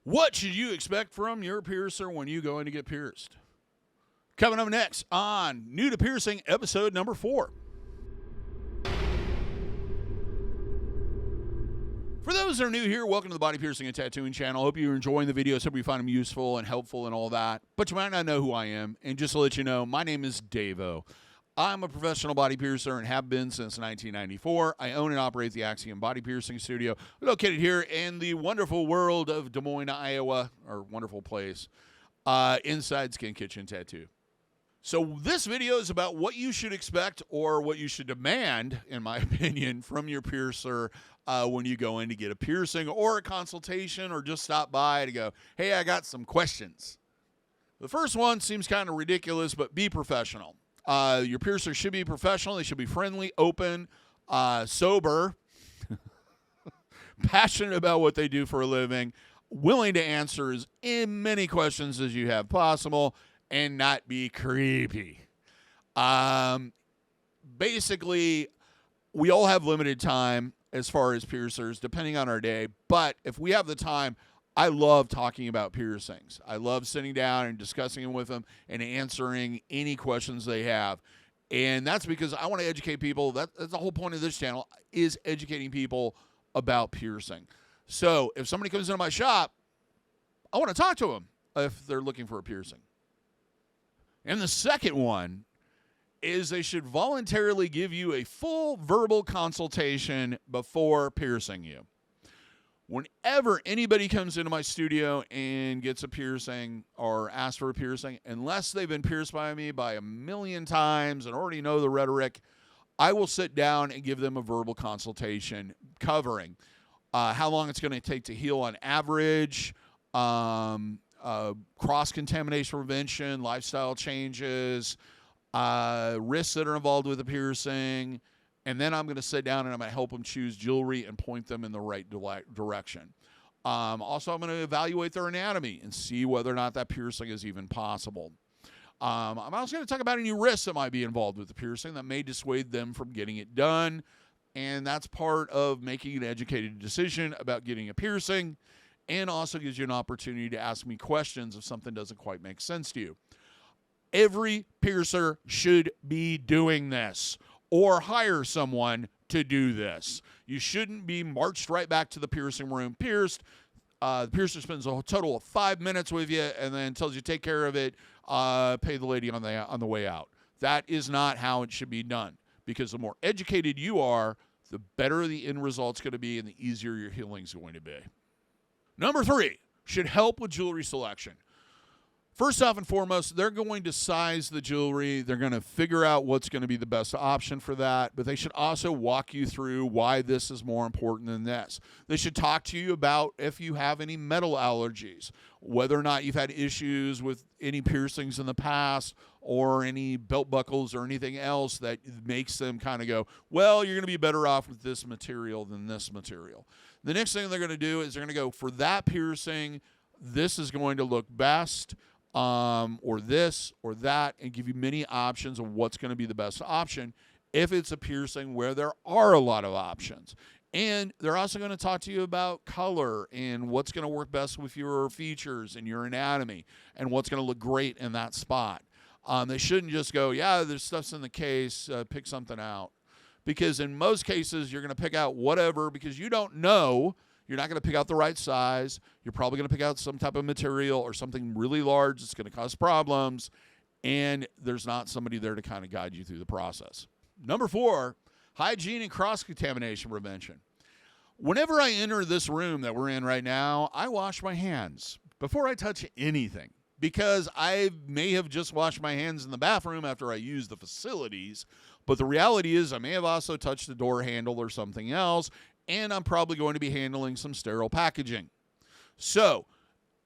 What should you expect from your piercer when you go in to get pierced? Coming up next on New to Piercing, episode number 4. For those that are new here, welcome to the Body Piercing and Tattooing channel. Hope you're enjoying the videos. Hope you find them useful and helpful and all that. But you might not know who I am. And just to let you know, my name is DaVo. I'm a professional body piercer and have been since 1994. I own and operate the Axiom Body Piercing studio, located here in the wonderful world of Des Moines, Iowa, our wonderful place, inside Skin Kitchen Tattoo. So this video is about what you should expect or what you should demand, in my opinion, from your piercer when you go in to get a piercing or a consultation or just stop by to go, hey, I got some questions. The first one seems kind of ridiculous, but be professional. Your piercer should be professional. They should be friendly, open, sober, passionate about what they do for a living, willing to answer as many questions as you have possible, and not be creepy. Basically, we all have limited time as far as piercers, depending on our day. But if we have the time, I love talking about piercings. I love sitting down and discussing them with them and answering any questions they have. And that's because I want to educate people. That's the whole point of this channel, is educating people about piercing. So if somebody comes into my shop, I want to talk to them if they're looking for a piercing. And the second one is they should voluntarily give you a full verbal consultation before piercing you. Whenever anybody comes into my studio and gets a piercing or asks for a piercing, unless they've been pierced by me by a million times and already know the rhetoric, I will sit down and give them a verbal consultation covering how long it's going to take to heal on average, cross-contamination prevention, lifestyle changes, risks that are involved with the piercing. And then I'm going to sit down and I'm going to help them choose jewelry and point them in the right direction. Also, I'm going to evaluate their anatomy and see whether or not that piercing is even possible. I'm also going to talk about any risks that might be involved with the piercing that may dissuade them from getting it done. And that's part of making an educated decision about getting a piercing, and also gives you an opportunity to ask me questions if something doesn't quite make sense to you. Every piercer should be doing this, or hire someone to do this. You shouldn't be marched right back to the piercing room, pierced. The piercer spends a total of 5 minutes with you and then tells you take care of it, pay the lady on the way out. That is not how it should be done, because the more educated you are, the better the end result's going to be and the easier your healing's going to be. Number 3, should help with jewelry selection. First off and foremost, they're going to size the jewelry. They're going to figure out what's going to be the best option for that. But they should also walk you through why this is more important than this. They should talk to you about if you have any metal allergies, whether or not you've had issues with any piercings in the past or any belt buckles or anything else that makes them kind of go, well, you're going to be better off with this material than this material. The next thing they're going to do is they're going to go, for that piercing, this is going to look best. Or this or that, and give you many options of what's going to be the best option if it's a piercing where there are a lot of options. And they're also going to talk to you about color and what's going to work best with your features and your anatomy and what's going to look great in that spot. They shouldn't just go, yeah, there's stuff's in the case, pick something out. Because in most cases, you're going to pick out whatever because you don't know. You're not going to pick out the right size. You're probably going to pick out some type of material or something really large that's going to cause problems, and there's not somebody there to kind of guide you through the process. Number 4, hygiene and cross-contamination prevention. Whenever I enter this room that we're in right now, I wash my hands before I touch anything, because I may have just washed my hands in the bathroom after I use the facilities, but the reality is I may have also touched the door handle or something else, and I'm probably going to be handling some sterile packaging. So,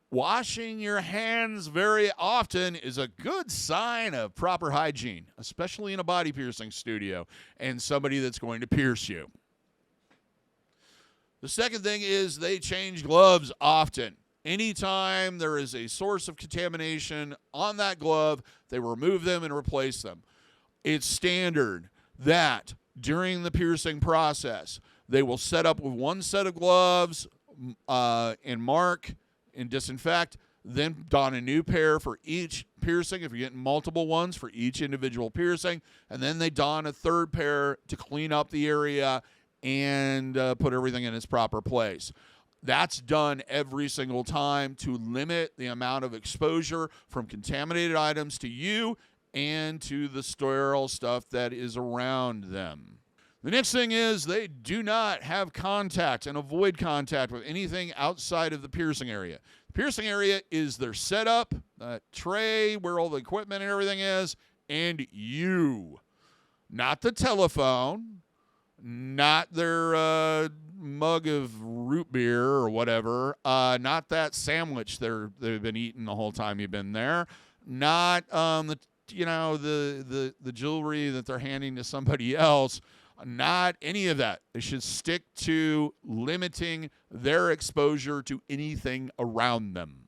washing your hands very often is a good sign of proper hygiene, especially in a body piercing studio and somebody that's going to pierce you. The second thing is they change gloves often. Anytime there is a source of contamination on that glove, they remove them and replace them. It's standard that during the piercing process, they will set up with one set of gloves and mark and disinfect. Then don a new pair for each piercing if you're getting multiple ones for each individual piercing. And then they don a third pair to clean up the area and put everything in its proper place. That's done every single time to limit the amount of exposure from contaminated items to you and to the sterile stuff that is around them. The next thing is they do not have contact and avoid contact with anything outside of the piercing area. The piercing area is their setup, that tray where all the equipment and everything is, and you. Not the telephone, not their mug of root beer or whatever, not that sandwich they've been eating the whole time you've been there, not the jewelry that they're handing to somebody else. Not any of that. They should stick to limiting their exposure to anything around them.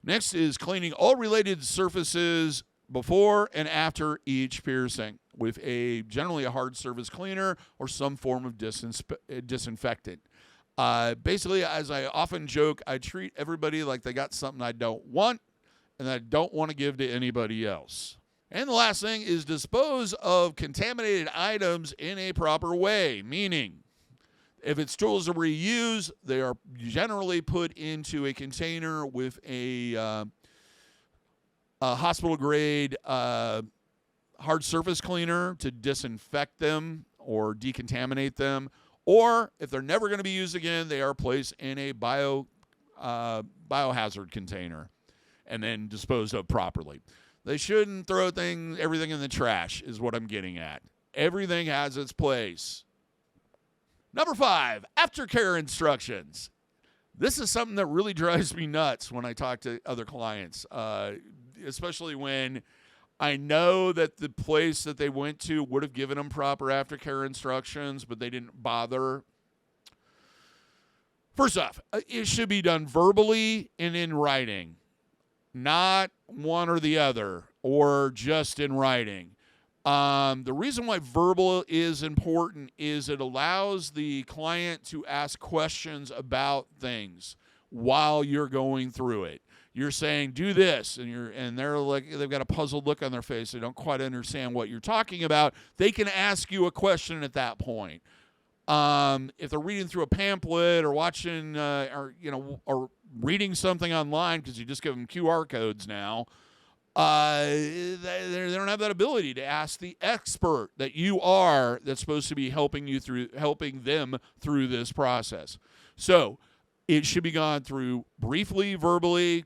Next is cleaning all related surfaces before and after each piercing with generally a hard surface cleaner or some form of disinfectant. Basically, as I often joke, I treat everybody like they got something I don't want and I don't want to give to anybody else. And the last thing is dispose of contaminated items in a proper way, meaning if it's tools that we use, they are generally put into a container with a hospital-grade hard surface cleaner to disinfect them or decontaminate them. Or if they're never going to be used again, they are placed in a biohazard container and then disposed of properly. They shouldn't throw everything in the trash is what I'm getting at. Everything has its place. Number 5, aftercare instructions. This is something that really drives me nuts when I talk to other clients, especially when I know that the place that they went to would have given them proper aftercare instructions, but they didn't bother. First off, it should be done verbally and in writing. Not one or the other, or just in writing. The reason why verbal is important is it allows the client to ask questions about things while you're going through it. You're saying, do this, and they're like, they've got a puzzled look on their face. They don't quite understand what you're talking about. They can ask you a question at that point. If they're reading through a pamphlet or watching, or reading something online, because you just give them QR codes now, they don't have that ability to ask the expert that you are that's supposed to be helping them through this process. So it should be gone through briefly, verbally,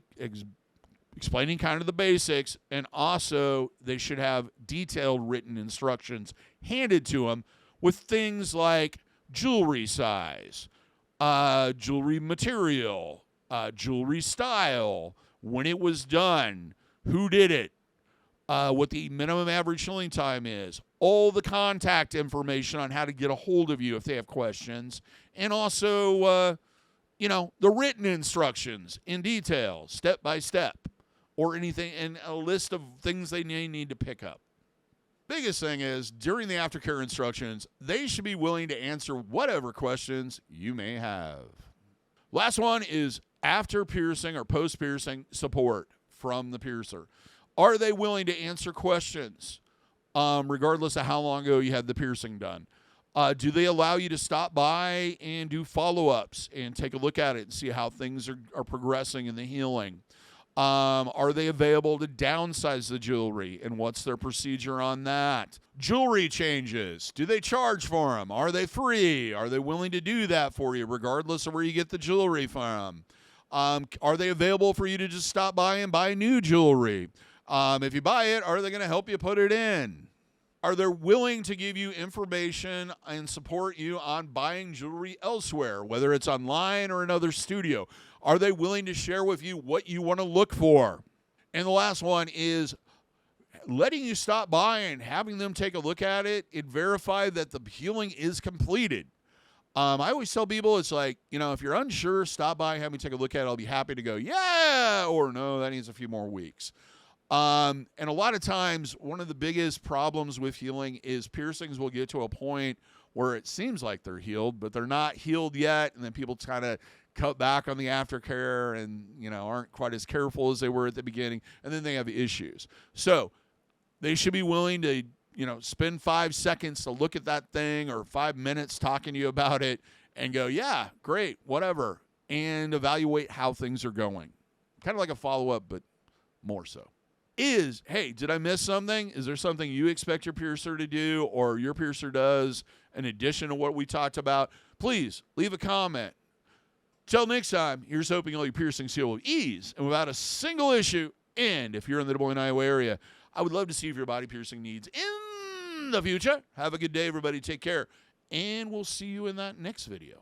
explaining kind of the basics, and also they should have detailed written instructions handed to them with things like jewelry size, jewelry material, jewelry style, when it was done, who did it, what the minimum average healing time is, all the contact information on how to get a hold of you if they have questions, and also, the written instructions in detail, step by step, or anything, and a list of things they may need to pick up. Biggest thing is, during the aftercare instructions, they should be willing to answer whatever questions you may have. Last one is after piercing or post-piercing support from the piercer. Are they willing to answer questions regardless of how long ago you had the piercing done? Do they allow you to stop by and do follow-ups and take a look at it and see how things are progressing in the healing? Are they available to downsize the jewelry, and what's their procedure on that? Jewelry changes. Do they charge for them? Are they free? Are they willing to do that for you regardless of where you get the jewelry from? Are they available for you to just stop by and buy new jewelry? If you buy it, are they going to help you put it in? Are they willing to give you information and support you on buying jewelry elsewhere, whether it's online or another studio? Are they willing to share with you what you want to look for? And the last one is letting you stop by and having them take a look at it and verify that the healing is completed. I always tell people, it's like, if you're unsure, stop by and have me take a look at it. I'll be happy to go, yeah, or no, that needs a few more weeks. And a lot of times, one of the biggest problems with healing is piercings will get to a point where it seems like they're healed, but they're not healed yet, and then people kind of cut back on the aftercare and, aren't quite as careful as they were at the beginning, and then they have issues. So they should be willing to, spend 5 seconds to look at that thing, or 5 minutes talking to you about it, and go, yeah, great, whatever, and evaluate how things are going. Kind of like a follow-up, but more so. Hey, did I miss something? Is there something you expect your piercer to do, or your piercer does, in addition to what we talked about? Please leave a comment. Till next time, here's hoping all your piercings heal with ease and without a single issue. And if you're in the Des Moines, Iowa area, I would love to see if your body piercing needs in the future. Have a good day, everybody. Take care. And we'll see you in that next video.